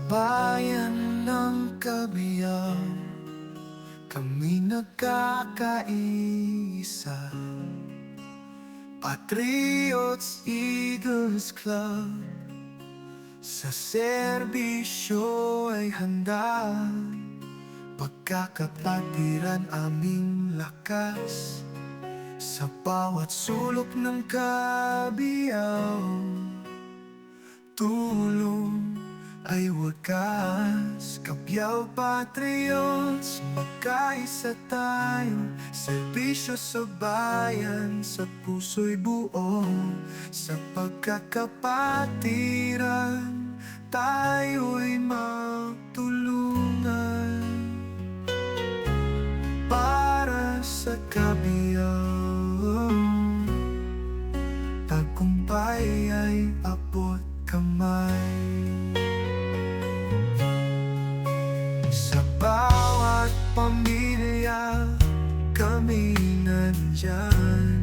bayan ng Kabiyaw, kami nagkakaisa. Patriots Eagles Club, sa serbisyo ay handa. Pagkakapatiran aming lakas, sa bawat sulok ng Kabiyaw. Tulong ay wagas, Kabiyaw Patriots, magkaisa tayo. Serbisyo sa bayan, sa puso'y buo. Sa pagkakapatiran, tayo'y magtulungan. Para sa Kabiyaw, tagumpay ay abot kamay. Sa bawat pamilya, kami nandyan.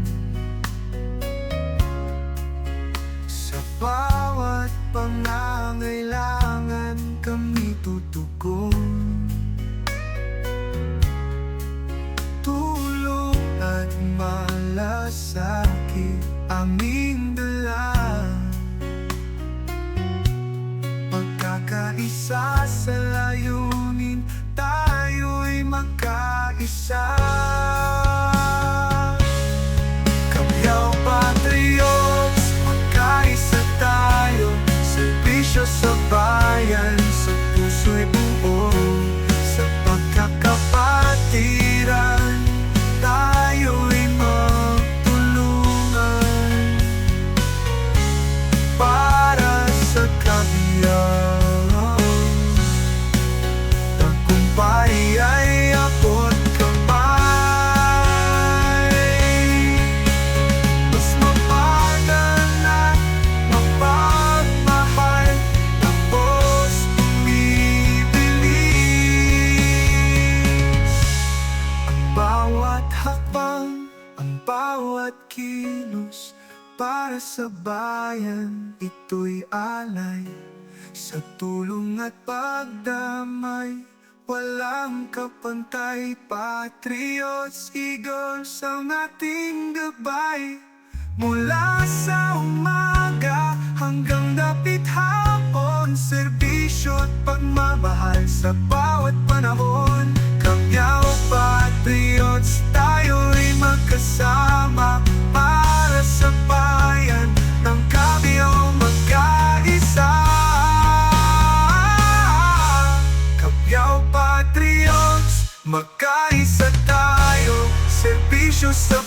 Sa bawat pangangailangan, kami tutugon. Tulong at malasakit aming dala. Pagkakaisa sa layunin, tayo'y magkaisa. Kabiyaw Patriots, magkaisa tayo. Serbisyo sa bayan, sa puso'y buo. Sa pagkakapatiran, tayo'y magtulungan. Para sa Kabiyaw, tagumpay ay abot kamay. Mas mapagal at mapagmahal, tapos umibilis. Ang bawat hakbang, ang bawat kilos, para sa bayan, ito'y alay. Sa tulong at pagdamay, walang kapantay. Patriots Eagles ang ating gabay. Mula sa umaga hanggang dapit hapon, serbisyo at pagmamahal sa bawat panahon. Kabiyaw Patriots, tayo'y magkasama. Para sa bayan ng Kabiyaw, magkaisa. Kabiyaw Patriots, magkaisa tayo. Serbisyo sa